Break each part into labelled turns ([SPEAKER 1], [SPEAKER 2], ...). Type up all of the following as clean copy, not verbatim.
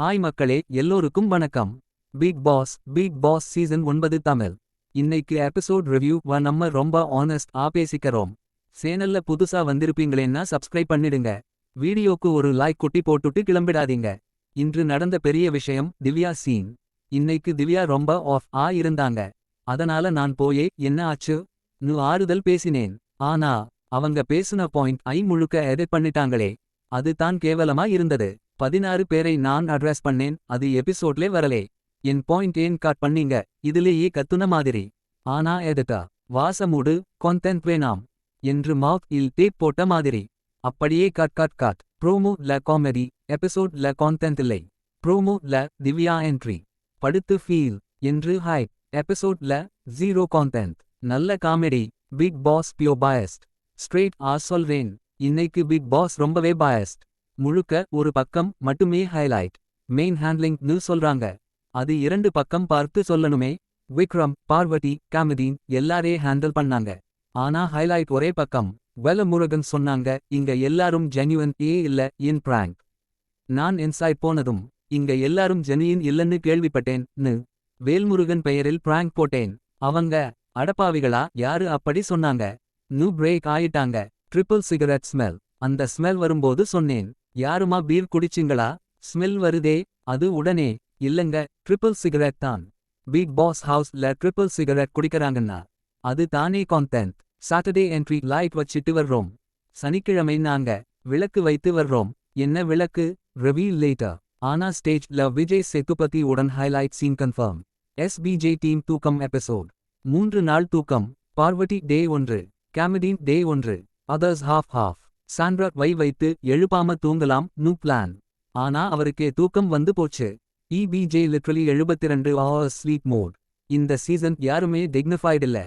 [SPEAKER 1] Hi மக்களே, எல்லோருக்கும் வணக்கம். Bigg Boss season 9 Tamil. இன்னைக்கு எபிசோட் ரிவ்யூ நம்ம ரொம்ப ஆனஸ்ட் பேசிக்கிறோம். சேனல்ல புதுசா வந்திருப்பீங்களேன்னா சப்ஸ்கிரைப் பண்ணிடுங்க. வீடியோக்கு ஒரு லைக் குட்டி போட்டுட்டு கிளம்பிடாதீங்க. இன்று நடந்த பெரிய விஷயம் திவ்யா சீன். இன்னைக்கு திவ்யா ரொம்ப ஆஃப் இருந்தாங்க. அதனால நான் போயே என்ன ஆச்சு ஆறுதல் பேசினேன். ஆனா அவங்க பேசுன பாயிண்ட் முழுக்க எடிட் பண்ணிட்டாங்களே. அது தான் கேவலமா இருந்தது. 16 பேரை நான் அட்ரஸ் பண்ணேன், அது எபிசோட்லே வரலே. என் பாயிண்ட் ஏன் காட் பண்ணீங்க, இதுலேயே கத்துன மாதிரி. ஆனா எதுக்கா வாசமூடு, கான்டென்ட் வேணாம் என்று மவுத் இல் டேப் போட்ட மாதிரி. அப்படியே காட். ப்ரோமோ ல காமெடி, எபிசோட் ல கான்டென்ட் இல்லை. ப்ரோமோ ல திவ்யா என்ட்ரி படுத்து ஃபீல் என்று ஹைப். எபிசோட் ல ஜீரோ கான்டென்ட். நல்ல காமெடி. பிக் பாஸ் பியோ பயஸ்ட். ஸ்ட்ரெயிட் சொல்றேன், இன்னைக்கு பிக் பாஸ் ரொம்பவே பயஸ்ட். முழுக்க ஒரு பக்கம் மட்டுமே ஹைலைட். மெயின் ஹேண்ட்லிங்னு சொல்றாங்க. அது 2 பக்கம் பார்த்து சொல்லணுமே. விக்ரம், பார்வதி, காமெடீன் எல்லாரே ஹேண்டில் பண்ணாங்க. ஆனா ஹைலைட் ஒரே பக்கம். முருகன் சொன்னாங்க, இங்க எல்லாரும் ஜென்யூன் இல்ல இன் பிராங்க். நான் இன்சைட் போனதும் இங்க எல்லாரும் ஜெனியின் இல்லன்னு கேள்விப்பட்டேன். வேல்முருகன் பெயரில் பிராங்க் போட்டேன். அவங்க அடப்பாவிகளா, யாரு அப்படி சொன்னாங்க? பிரேக் ஆயிட்டாங்க. Triple cigarette smell. அந்த ஸ்மெல் வரும்போது சொன்னேன், யாருமா பீர் குடிச்சிங்களா? ஸ்மெல் வருதே. அது உடனே இல்லங்க, ட்ரிபிள் சிகரெட் தான். பிக் பாஸ் ஹவுஸ்ல ட்ரிபிள் சிகரெட் குடிக்கறாங்கன்னா அது தானே கான்டென்ட். சாட்டர்டே என்ட்ரி லைட் வச்சிட்டு வர்றோம். சனிக்கிழமை நாங்க விளக்கு வைத்து வர்றோம். என்ன விளக்கு? Reveal later. ஆனா ஸ்டேஜ்ல விஜய் சேதுபதி உடன் highlight scene confirm. SBJ team தூக்கம் எபிசோட். 3 நாள் தூக்கம். Parvathi day 1, comedian day 1, others half. Sandra வைத்து எழுப்பாம தூங்கலாம் பிளான். ஆனா அவருக்கே தூக்கம் வந்து போச்சு. EBJ literally 72 hours sleep mode. இந்த சீசன் யாருமே டிக்னிஃபைட் இல்ல.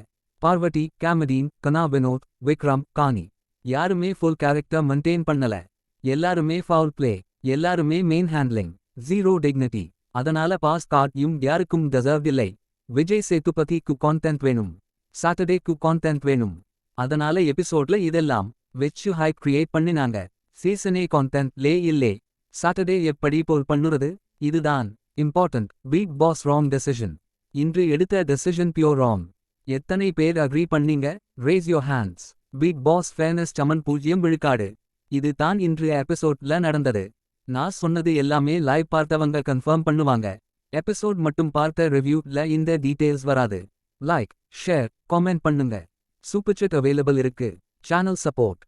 [SPEAKER 1] பார்வதி, காமெடீன், கனா வினோத், விக்ரம், கானி யாருமே ஃபுல் கேரக்டர் மெயின்டெயின் பண்ணல. எல்லாருமே ஃபவுல் பிளே. எல்லாருமே மெயின் ஹேண்ட்லிங். Zero dignity. அதனால பாஸ் கார்ட் யாருக்கும் டிசர்வ் இல்லை. விஜய் சேதுபதிக்கு கான்டென்ட் வேணும். சாட்டர்டேக்கு கான்டென்ட் வேணும். அதனால எபிசோட்ல இதெல்லாம் வெச்சு ஹைப் கிரியேட் பண்ணினாங்க. சீசனே கான்டென்ட் லே இல்லே. சாட்டர்டே எப்படி போல் பண்ணுறது? இதுதான் important. Bigg Boss wrong decision. இன்று எடுத்த டெசிஷன் பியோர் ராங். எத்தனை பேர் அக்ரி பண்ணீங்க? Raise your hands. Bigg Boss fairness சமன் 0 விழுக்காடு. இது தான் இன்று எபிசோட்ல நடந்தது. நான் சொன்னது எல்லாமே லைவ் பார்த்தவங்க கன்ஃபார்ம் பண்ணுவாங்க. எபிசோட் மட்டும் பார்த்த ரிவ்யூல இந்த டீடைல்ஸ் வராது. லைக், ஷேர், காமெண்ட் பண்ணுங்க. சூப்பர் சாட் அவைலபிள் இருக்கு. Channel support.